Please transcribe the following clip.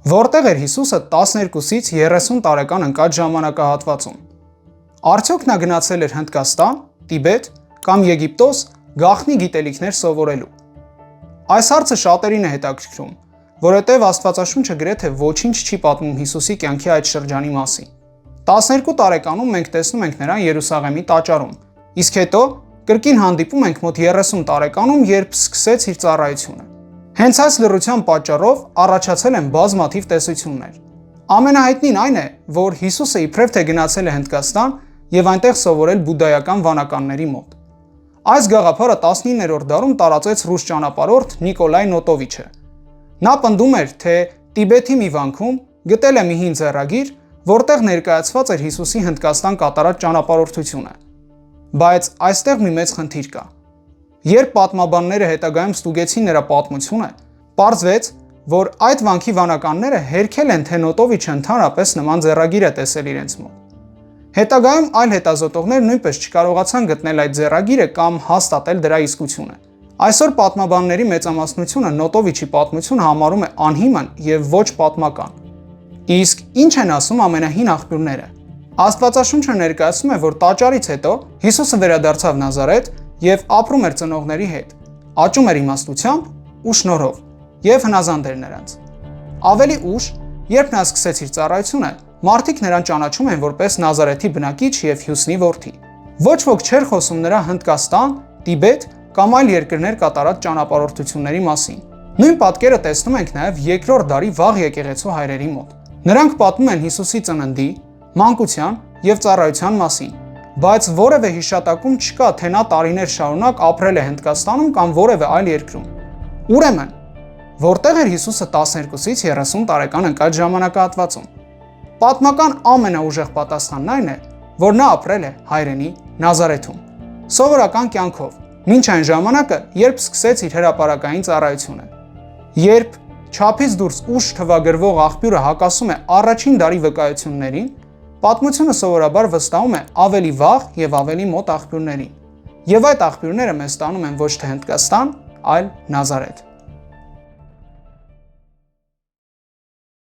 Որտեղ էր Հիսուսը 12-ից 30 տարեկան ընկած ժամանակահատվածում։ Արդյոք նա գնացել էր Հնդկաստան, Տիբետ կամ Եգիպտոս գաղտնի գիտելիքներ սովորելու։ Այս հարցը շատերին է հետաքրքրում, որովհետև Աստվածաշունչը գրեթե ոչինչ չի պատմում Հիսուսի կյանքի այդ շրջանի մասին։ 12 տարեկանում մենք տեսնում ենք նրան Երուսաղեմի տաճարում, իսկ հետո կրկին հանդիպում ենք մոտ 30 տարեկանում, երբ սկսեց իր ծառայությունը։ Հենց այս լռության պատճառով առաջացել են բազմաթիվ տեսություններ։ Ամենահայտնին այն է, որ Հիսուսը իբրև թե գնացել է Հնդկաստան եւ այնտեղ սովորել բուդդայական վանականների մոտ։ Այս գաղափարը 19-րդ դարում տարածեց ռուս ճանապարհորդ Նիկոլայ Նոտովիչը։ Նա պնդում էր, թե Տիբեթի մի վանքում գտել է մի հին ձեռագիր, որտեղ ներկայացված էր Հիսուսի Հնդկաստան կատարած ճանապարհորդությունը։ Բայց այստեղ մի մեծ խնդիր կա։ Երբ պատմաբանները հետագայում ստուգեցին նրա պատմությունը, պարզվեց, որ այդ վանքի վանականները հերքել են, թե Նոտովիչը ընդհանրապես նման ձեռագիր է տեսել իրենց մոտ։ Հետագայում այլ հետազոտողներ նույնպես չկարողացան գտնել այդ ձեռագիրը կամ հաստատել դրա իսկությունը։ Այսօր պատմաբանների մեծամասնությունը Նոտովիչի պատմությունը համարում է անհիմն եւ ոչ պատմական։ Իսկ ինչ են ասում ամենահին աղբյուրները։ Աստվածաշունչը ներկայացնում է, որ տաճարից հետո Հիսուսը վերադարձավ Նազարեթ եւ ապրում էր ծնողների հետ, աճում էր իմաստությամբ ու շնորհով եւ հնազանդ էր նրանց։ Ավելի ուշ, երբ նա սկսեց իր ծառայությունը, մարդիկ նրան ճանաչում են որպես Նազարեթի բնակիչ եւ Հյուսնի որդի։ Ոչ ոք չէր խոսում նրա Հնդկաստան, Տիբետ կամ այլ երկրներ կատարած ճանապարհորդությունների մասին։ Նույն պատկերը տեսնում ենք նաեւ երկրորդ դարի վաղ եկեղեցու հայրերի մոտ։ Նրանք պատմում են Հիսուսի ծննդի, մանկության եւ ծառայության մասին, բայց որևէ հիշատակում չկա, թե նա տարիներ շարունակ ապրել է Հնդկաստանում կամ որևէ այլ երկրում։ Ուրեմն, որտեղ էր Հիսուսը 12-ից 30 տարեկան ընկած ժամանակահատվածում։ Պատմական ամենաուժեղ պատասխանն այն է, որ նա ապրել է հայրենի Նազարեթում, սովորական կյանքով, մինչ այն ժամանակը, երբ սկսեց իր հրապարակային ծառայությունը։ Երբ չափից դուրս ուշ թվագրվող աղբյուրը հակասում է առաջին դարի վկայություններին, պատմությունը սովորաբար վստահում է ավելի վաղ եւ ավելի մոտ աղբյուրներին։ Եվ այդ աղբյուրները մեզ տանում են ոչ թե Հնդկաստան, այլ Նազարեթ։